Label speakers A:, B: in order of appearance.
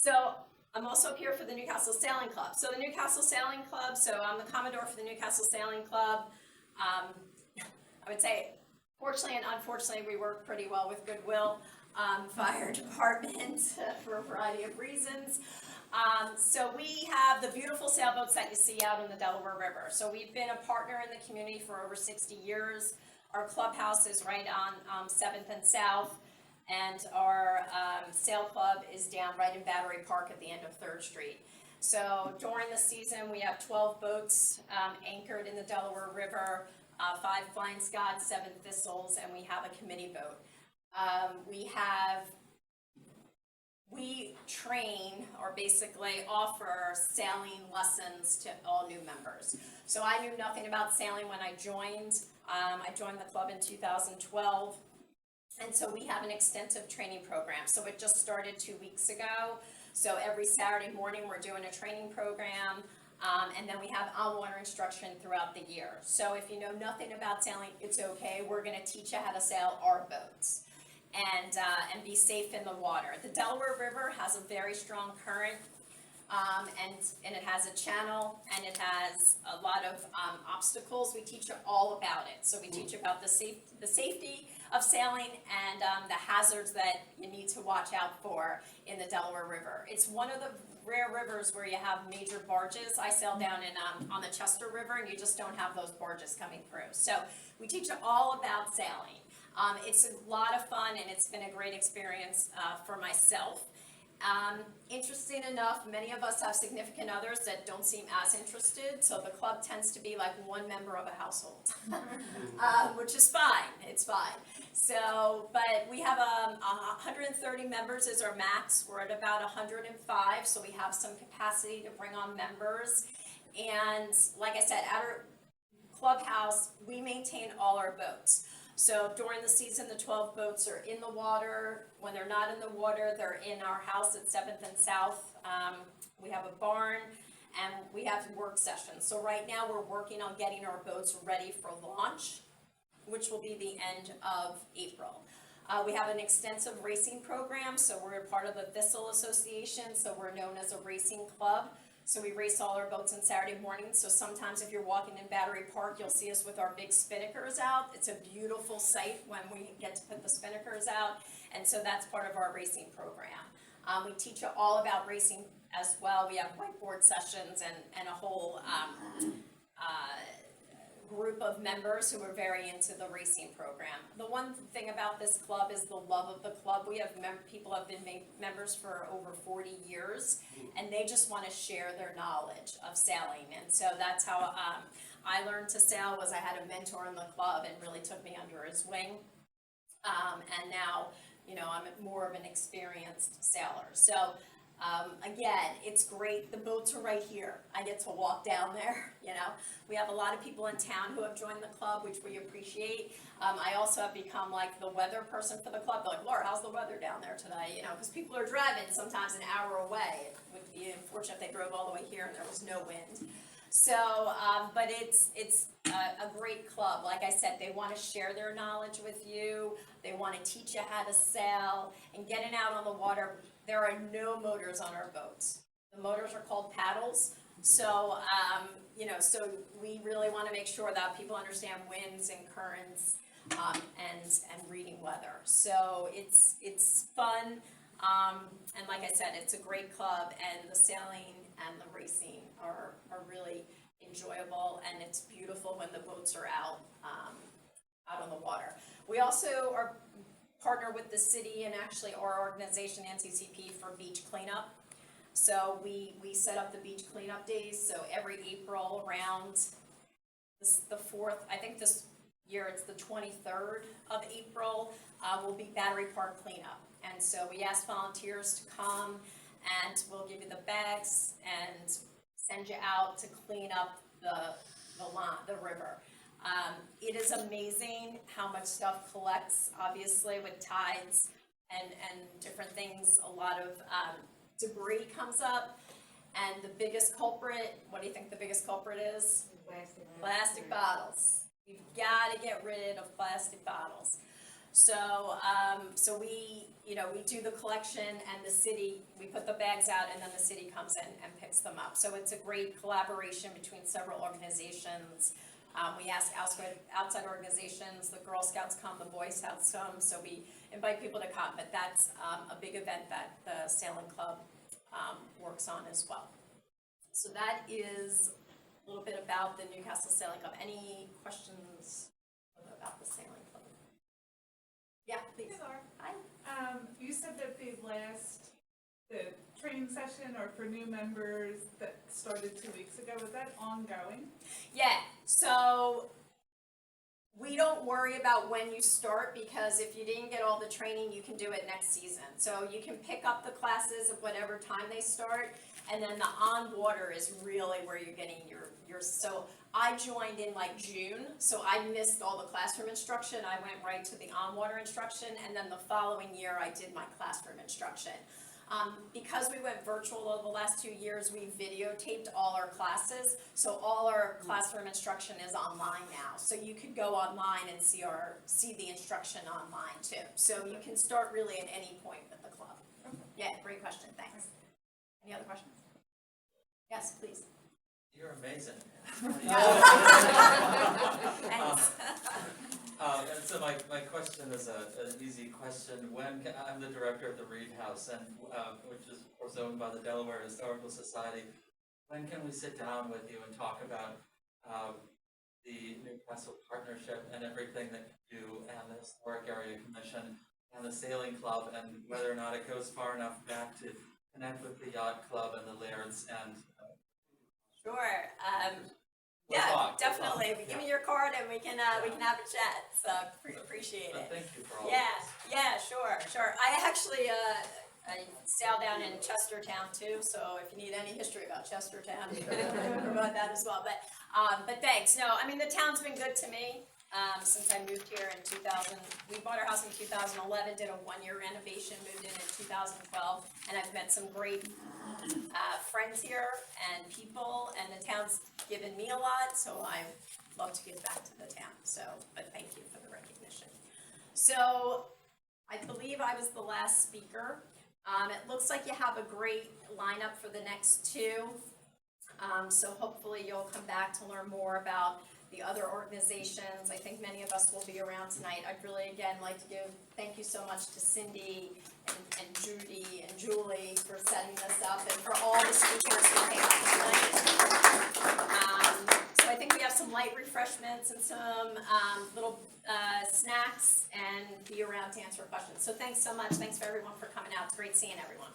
A: So I'm also here for the Newcastle Sailing Club. So the Newcastle Sailing Club, so I'm the Commodore for the Newcastle Sailing Club. I would say, fortunately and unfortunately, we work pretty well with Goodwill Fire Department for a variety of reasons. So we have the beautiful sailboats that you see out in the Delaware River. So we've been a partner in the community for over 60 years. Our clubhouse is right on 7th and South, and our sail club is down right in Battery Park at the end of 3rd Street. So during the season, we have 12 boats anchored in the Delaware River, 5 Flying Scots, 7 Thistles, and we have a committee boat. We train, or basically offer sailing lessons to all new members. So I knew nothing about sailing when I joined. I joined the club in 2012. And so we have an extensive training program. So it just started 2 weeks ago. So every Saturday morning we're doing a training program. And then we have on-water instruction throughout the year. So if you know nothing about sailing, it's okay. We're going to teach you how to sail our boats and be safe in the water. The Delaware River has a very strong current, and it has a channel, and it has a lot of obstacles. We teach you all about it. So we teach you about the safety of sailing and the hazards that you need to watch out for in the Delaware River. It's one of the rare rivers where you have major barges. I sail down on the Chester River, and you just don't have those barges coming through. So we teach you all about sailing. It's a lot of fun, and it's been a great experience for myself. Interesting enough, many of us have significant others that don't seem as interested, so the club tends to be like one member of a household, which is fine. It's fine. So, but we have 130 members is our max. We're at about 105, so we have some capacity to bring on members. And like I said, at our clubhouse, we maintain all our boats. So during the season, the 12 boats are in the water. When they're not in the water, they're in our house at 7th and South. We have a barn, and we have work sessions. So right now, we're working on getting our boats ready for launch, which will be the end of April. We have an extensive racing program, so we're a part of the Thistle Association, so we're known as a racing club. So we race all our boats on Saturday mornings. So sometimes if you're walking in Battery Park, you'll see us with our big spinnakers out. It's a beautiful sight when we get to put the spinnakers out. And so that's part of our racing program. We teach you all about racing as well. We have whiteboard sessions and a whole group of members who are very into the racing program. The one thing about this club is the love of the club. We have people have been members for over 40 years, and they just want to share their knowledge of sailing. And so that's how I learned to sail. Was I had a mentor in the club and really took me under his wing. And now, I'm more of an experienced sailor. So again, it's great. The boats are right here. I get to walk down there, We have a lot of people in town who have joined the club, which we appreciate. I also have become like the weather person for the club. They're like, Laura, how's the weather down there today? Because people are driving sometimes an hour away. It would be unfortunate if they drove all the way here and there was no wind. So, but it's a great club. Like I said, they want to share their knowledge with you. They want to teach you how to sail and getting out on the water. There are no motors on our boats. The motors are called paddles. So, so we really want to make sure that people understand winds and currents and reading weather. So it's fun. And like I said, it's a great club, and the sailing and the racing are really enjoyable, and it's beautiful when the boats are out on the water. We also are partner with the city and actually our organization, NCCP, for beach cleanup. So we set up the beach cleanup days. So every April around the 4th, I think this year it's the 23rd of April, will be Battery Park cleanup. And so we ask volunteers to come, and we'll give you the bags and send you out to clean up the river. It is amazing how much stuff collects, obviously, with tides and different things. A lot of debris comes up, and the biggest culprit, what do you think the biggest culprit is? Plastic bottles. You've got to get rid of plastic bottles. So we, we do the collection and the city, we put the bags out and then the city comes in and picks them up. So it's a great collaboration between several organizations. We ask outside organizations, the Girl Scouts come, the Boy Scouts come, so we invite people to come, but that's a big event that the Sailing Club works on as well. So that is a little bit about the Newcastle Sailing Club. Any questions about the Sailing Club? Yeah, please.
B: Hey, Laura.
A: Hi.
B: You said that the training session or for new members that started 2 weeks ago, was that ongoing?
A: Yeah, so we don't worry about when you start, because if you didn't get all the training, you can do it next season. So you can pick up the classes at whatever time they start, and then the on water is really where you're getting your so I joined in like June, so I missed all the classroom instruction. I went right to the on water instruction, and then the following year I did my classroom instruction. Because we went virtual over the last 2 years, we videotaped all our classes, so all our classroom instruction is online now. So you could go online and see the instruction online too. So you can start really at any point with the club. Yeah, great question, thanks. Any other questions? Yes, please.
C: You're amazing.
A: Thanks.
C: And so my question is an easy question. I'm the director of the Reed House, and which is of course owned by the Delaware Historical Society. When can we sit down with you and talk about the Newcastle Partnership and everything that you do, and the Historic Area Commission and the Sailing Club, and whether or not it goes far enough back to connect with the Yacht Club and the Lairds and
A: Sure.
C: We'll
A: Yeah,
C: talk.
A: definitely. Give me your card and we can have a chat. So appreciate it.
C: Thank you for all
A: Yeah, sure. I actually I sail down in Chestertown too. So if you need any history about Chestertown, we can provide that as well. But thanks. No, I mean the town's been good to me since I moved here in 2000. We bought our house in 2011, did a 1-year renovation, moved in 2012, and I've met some great friends here and people, and the town's given me a lot, so I love to give back to the town. So, but thank you for the recognition. So, I believe I was the last speaker. It looks like you have a great lineup for the next two. So hopefully you'll come back to learn more about the other organizations. I think many of us will be around tonight. I'd really, again, like to give thank you so much to Cindy and Judy and Julie for setting this up, and for all the speakers who came up tonight. So I think we have some light refreshments and some little snacks, and be around to answer questions. So thanks so much. Thanks for everyone for coming out. It's great seeing everyone.